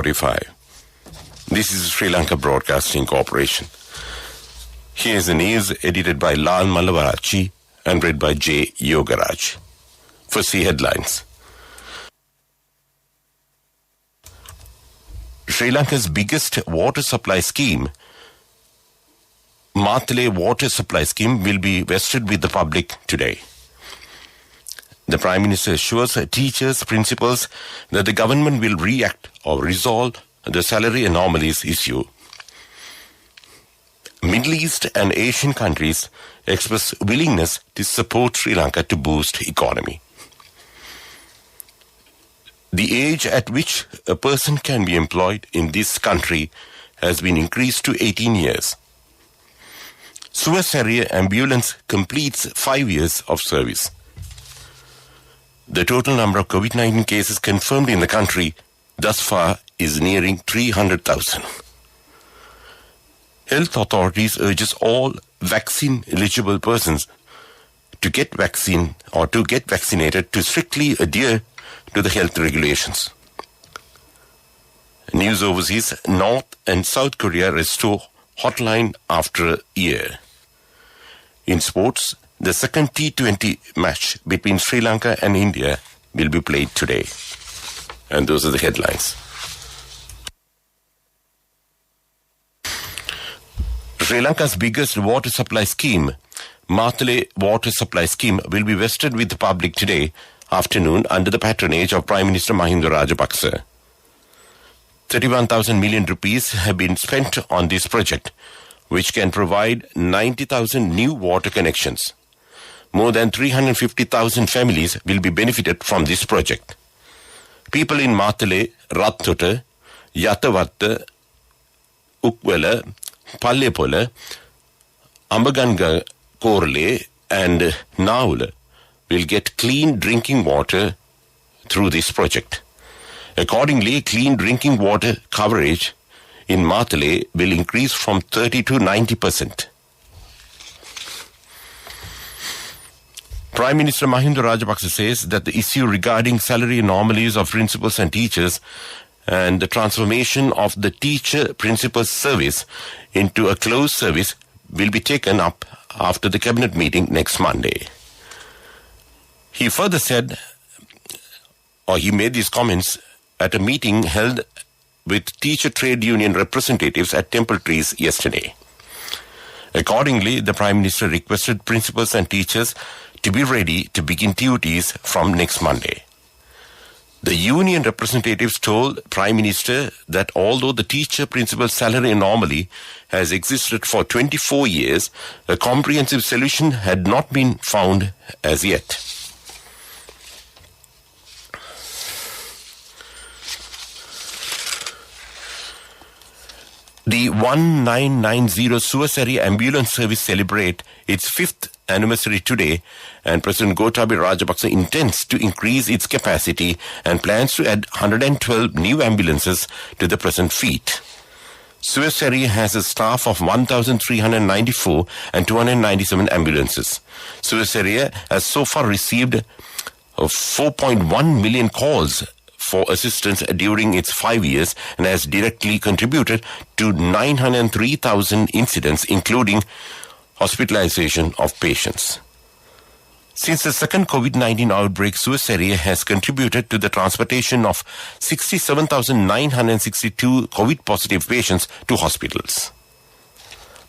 7:45. This is Sri Lanka Broadcasting Corporation. Here's the news edited by Lal Malavarachi and read by J. Yogaraj. First, the headlines. Sri Lanka's biggest water supply scheme, Matale Water Supply Scheme, will be vested with the public today. The Prime Minister assures teachers, principals that the government will react or resolve the salary anomalies issue. Middle East and Asian countries express willingness to support Sri Lanka to boost economy. The age at which a person can be employed in this country has been increased to 18 years. Suez Area Ambulance completes 5 years of service. The total number of COVID-19 cases confirmed in the country thus far is nearing 300,000. Health authorities urges all vaccine-eligible persons to get vaccine or to get vaccinated to strictly adhere to the health regulations. News overseas, North and South Korea restore hotline after a year. In sports, the second T20 match between Sri Lanka and India will be played today. And those are the headlines. Sri Lanka's biggest water supply scheme, Matale Water Supply Scheme, will be vested with the public today afternoon under the patronage of Prime Minister Mahinda Rajapaksa. 31,000 million rupees have been spent on this project, which can provide 90,000 new water connections. More than 350,000 families will be benefited from this project. People in Matale, Rattota, Yatavatta, Ukwela, Pallepola, Ambaganga Korle and Naula will get clean drinking water through this project. Accordingly, clean drinking water coverage in Matale will increase from 30 to 90%. Prime Minister Mahinda Rajapaksa says that the issue regarding salary anomalies of principals and teachers and the transformation of the teacher-principal service into a closed service will be taken up after the cabinet meeting next Monday. He further said, or he made these comments at a meeting held with teacher trade union representatives at Temple Trees yesterday. Accordingly, the Prime Minister requested principals and teachers to be ready to begin duties from next Monday. The union representatives told Prime Minister that although the teacher-principal salary anomaly has existed for 24 years, a comprehensive solution had not been found as yet. The 1990 Suez Area Ambulance Service celebrate its 5th anniversary today, and President Gotabaya Rajapaksa intends to increase its capacity and plans to add 112 new ambulances to the present fleet. Suez Area has a staff of 1,394 and 297 ambulances. Suez Area has so far received 4.1 million calls for assistance during its 5 years and has directly contributed to 903,000 incidents, including hospitalization of patients. Since the second COVID-19 outbreak, Suez Area has contributed to the transportation of 67,962 COVID-positive patients to hospitals.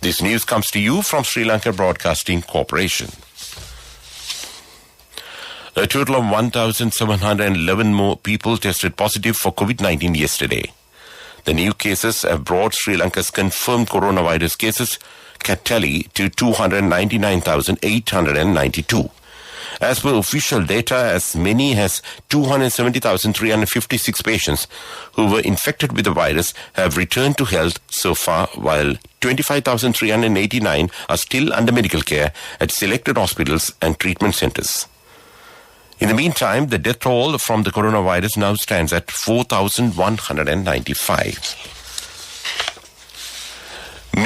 This news comes to you from Sri Lanka Broadcasting Corporation. A total of 1,711 more people tested positive for COVID-19 yesterday. The new cases have brought Sri Lanka's confirmed coronavirus cases tally to 299,892. As per official data, as many as 270,356 patients who were infected with the virus have returned to health so far, while 25,389 are still under medical care at selected hospitals and treatment centers. In the meantime, the death toll from the coronavirus now stands at 4,195.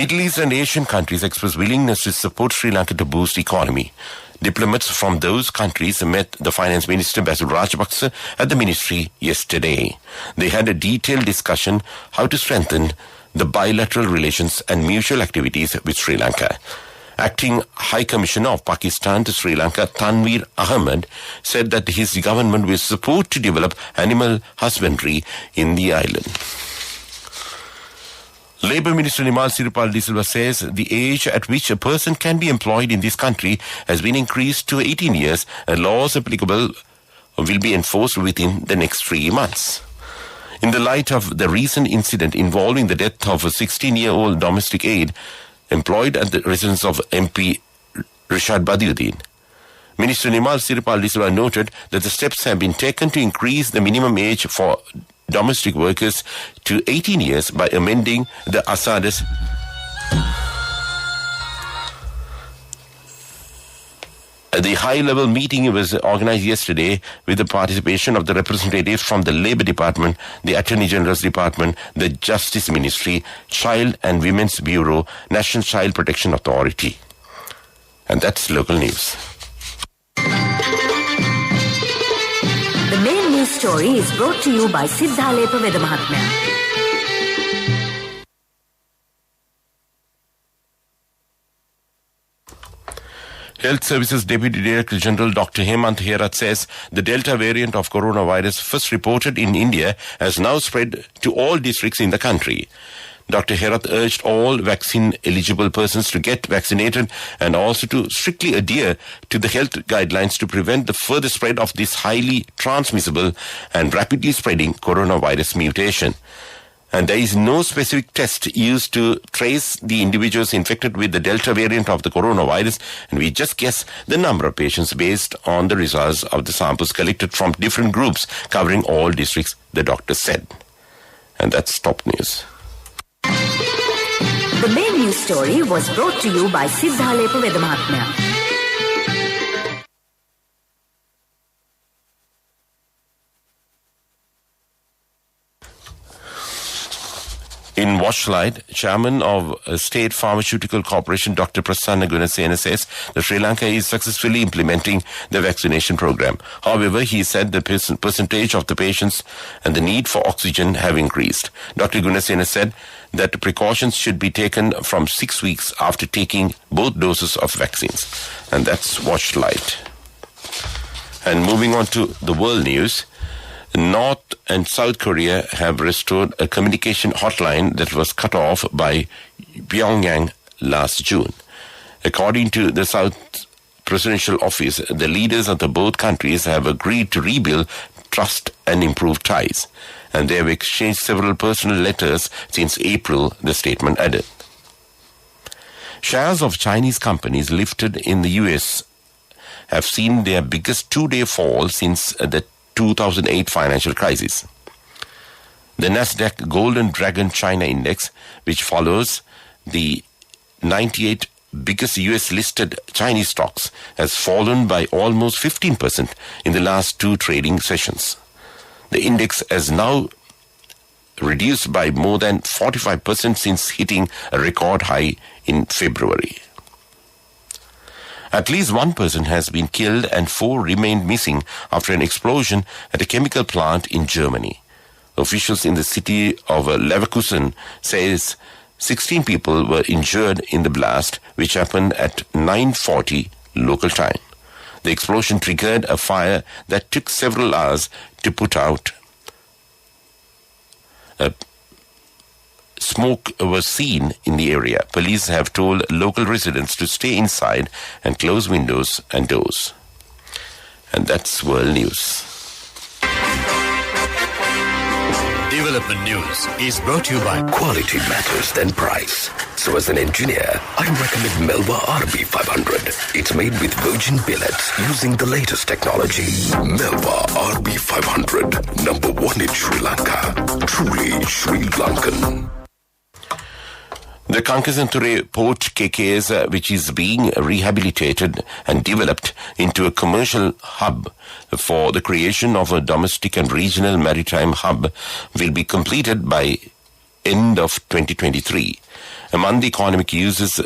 Middle East and Asian countries express willingness to support Sri Lanka to boost economy. Diplomats from those countries met the Finance Minister Basil Rajapaksa at the ministry yesterday. They had a detailed discussion how to strengthen the bilateral relations and mutual activities with Sri Lanka. Acting High Commissioner of Pakistan to Sri Lanka, Tanveer Ahmed, said that his government will support to develop animal husbandry in the island. Labour Minister Nimal Siripal De Silva says the age at which a person can be employed in this country has been increased to 18 years and laws applicable will be enforced within the next 3 months. In the light of the recent incident involving the death of a 16-year-old domestic aide employed at the residence of MP Rishad Badiuddin, Minister Nimal Siripal De Silva noted that the steps have been taken to increase the minimum age for domestic workers to 18 years by amending the Asadas The high-level meeting was organized yesterday with the participation of the representatives from the Labour Department, the Attorney General's Department, the Justice Ministry, Child and Women's Bureau, National Child Protection Authority. And that's local news. The main news story is brought to you by Siddha Lepa Veda Mahatmya. Health Services Deputy Director General Dr. Hemant Herath says the Delta variant of coronavirus first reported in India has now spread to all districts in the country. Dr. Herath urged all vaccine-eligible persons to get vaccinated and also to strictly adhere to the health guidelines to prevent the further spread of this highly transmissible and rapidly spreading coronavirus mutation. And there is no specific test used to trace the individuals infected with the Delta variant of the coronavirus, and we just guess the number of patients based on the results of the samples collected from different groups covering all districts, the doctor said. And that's top news. The main news story was brought to you by Siddha Lepa Veda Mahatmya. In Watchlight, Chairman of State Pharmaceutical Corporation Dr. Prasanna Gunasena says that Sri Lanka is successfully implementing the vaccination program. However, he said the percentage of the patients and the need for oxygen have increased. Dr. Gunasena said that precautions should be taken from 6 weeks after taking both doses of vaccines. And that's Watchlight. And moving on to the world news. North and South Korea have restored a communication hotline that was cut off by Pyongyang last June. According to the South Presidential Office, the leaders of the both countries have agreed to rebuild trust and improve ties, and they have exchanged several personal letters since April, the statement added. Shares of Chinese companies listed in the US have seen their biggest two-day fall since the 2008 financial crisis. The Nasdaq Golden Dragon China Index, which follows the 98 biggest US-listed Chinese stocks, has fallen by almost 15% in the last two trading sessions. The index has now reduced by more than 45% since hitting a record high in February. At least one person has been killed and 4 remained missing after an explosion at a chemical plant in Germany. Officials in the city of Leverkusen says 16 people were injured in the blast, which happened at 9:40 local time. The explosion triggered a fire that took several hours to put out. Smoke was seen in the area. Police have told local residents to stay inside and close windows and doors. And that's world news. Development News is brought to you by Quality Matters Than Price. So as an engineer, I recommend Melba RB500. It's made with virgin pellets using the latest technology. Melba RB500, number 1 in Sri Lanka. Truly Sri Lankan. The Kankasanture Port KKS, which is being rehabilitated and developed into a commercial hub for the creation of a domestic and regional maritime hub, will be completed by end of 2023. Among the economic uses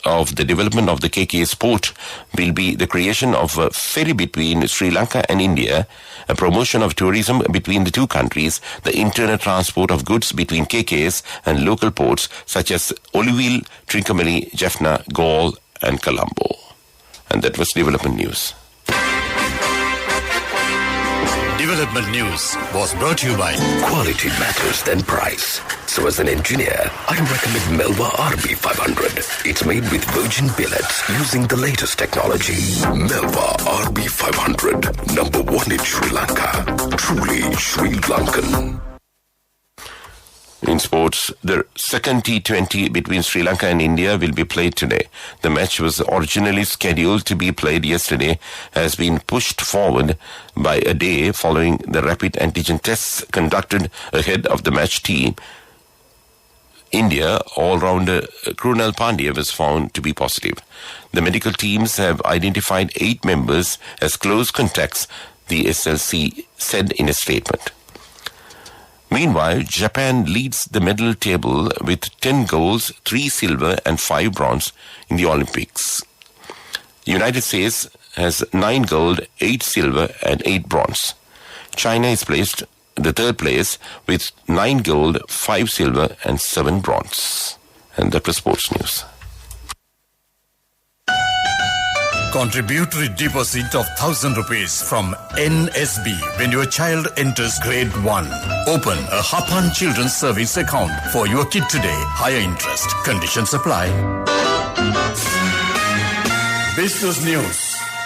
of the development of the KKS port will be the creation of a ferry between Sri Lanka and India, a promotion of tourism between the two countries, the internal transport of goods between KKS and local ports such as Oliville, Trincomalee, Jaffna, Galle and Colombo. And that was development news. Development news was brought to you by Quality Matters Than Price. So as an engineer, I recommend Melba RB500. It's made with virgin billets using the latest technology. Melba RB500, number one in Sri Lanka. Truly Sri Lankan. In sports, the second T20 between Sri Lanka and India will be played today. The match was originally scheduled to be played yesterday, has been pushed forward by a day following the rapid antigen tests conducted ahead of the match team. India all-rounder Krunal Pandya was found to be positive. The medical teams have identified 8 members as close contacts, the SLBC said in a statement. Meanwhile, Japan leads the medal table with 10 golds, 3 silver and 5 bronze in the Olympics. The United States has 9 gold, 8 silver and 8 bronze. China is placed the third place with 9 gold, 5 silver and 7 bronze. And that was sports news. Contributory deposit of 1,000 rupees from NSB when your child enters grade 1. Open a Hapan Children's Savings account for your kid today. Higher interest. Conditions apply. Business News.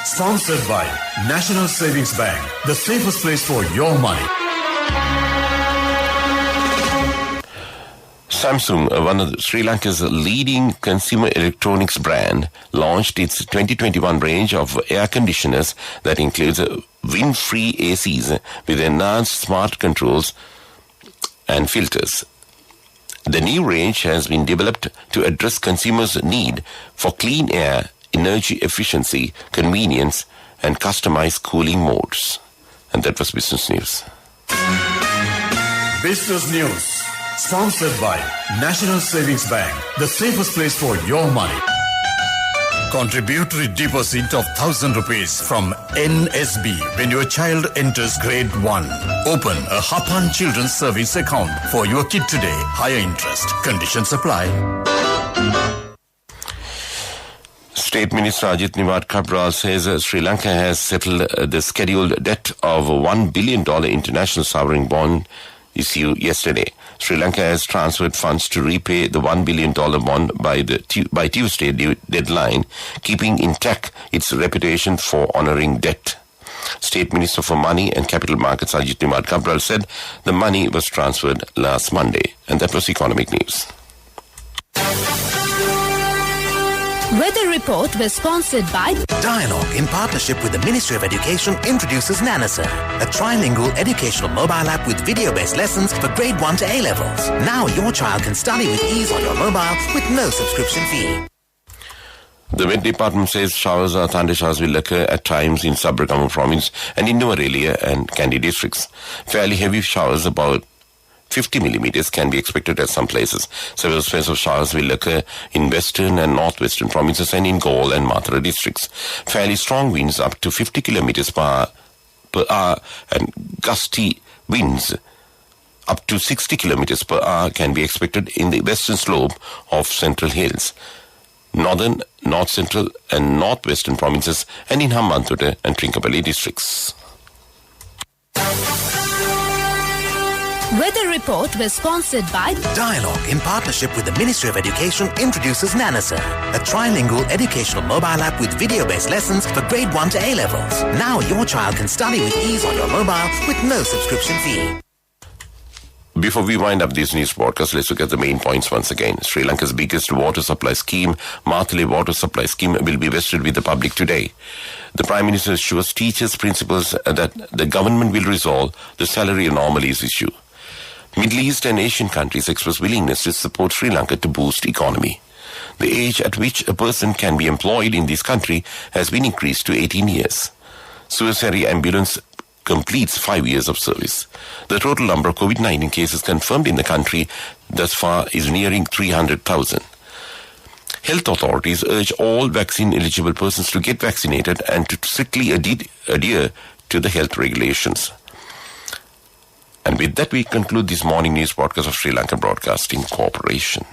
Sponsored by National Savings Bank. The safest place for your money. Samsung, one of Sri Lanka's leading consumer electronics brand, launched its 2021 range of air conditioners that includes wind-free ACs with enhanced smart controls and filters. The new range has been developed to address consumers' need for clean air, energy efficiency, convenience, and customized cooling modes. And that was Business News. Business News. Sponsored by National Savings Bank, the safest place for your money. Contributory deposit of 1,000 rupees from NSB when your child enters grade 1. Open a Hapan Children's Savings account for your kid today. Higher interest. Conditions apply. State Minister Ajit Nimad Kabral says Sri Lanka has settled the scheduled debt of $1 billion international sovereign bond issue yesterday. Sri Lanka has transferred funds to repay the $1 billion bond by Tuesday deadline, keeping intact its reputation for honouring debt. State Minister for Money and Capital Markets Ajit Nimad Kabral said the money was transferred last Monday. And that was economic news. Weather Report was sponsored by Dialogue in partnership with the Ministry of Education introduces Nanasa, a trilingual educational mobile app with video-based lessons for grade 1 to A-levels. Now your child can study with ease on your mobile with no subscription fee. The Met Department says showers or thunder showers will occur at times in Sabaragamu province and in Nuwara and Kandy districts. Fairly heavy showers, about 50 millimeters, can be expected at some places. Several spells of showers will occur in western and northwestern provinces and in Galle and Mathura districts. Fairly strong winds up to 50 kilometers per hour and gusty winds up to 60 kilometers per hour can be expected in the western slope of Central Hills, northern, north central and northwestern provinces and in Hambantota and Trincomalee districts. Weather Report was sponsored by Dialogue in partnership with the Ministry of Education introduces Nanasa, a trilingual educational mobile app with video-based lessons for grade 1 to A-levels. Now your child can study with ease on your mobile with no subscription fee. Before we wind up this news broadcast, let's look at the main points once again. Sri Lanka's biggest water supply scheme, Mathile Water Supply Scheme, will be vested with the public today. The Prime Minister assures teachers, principals that the government will resolve the salary anomalies issue. Middle East and Asian countries express willingness to support Sri Lanka to boost economy. The age at which a person can be employed in this country has been increased to 18 years. Suicide ambulance completes 5 years of service. The total number of COVID-19 cases confirmed in the country thus far is nearing 300,000. Health authorities urge all vaccine-eligible persons to get vaccinated and to strictly adhere to the health regulations. And with that, we conclude this morning news broadcast of Sri Lanka Broadcasting Corporation.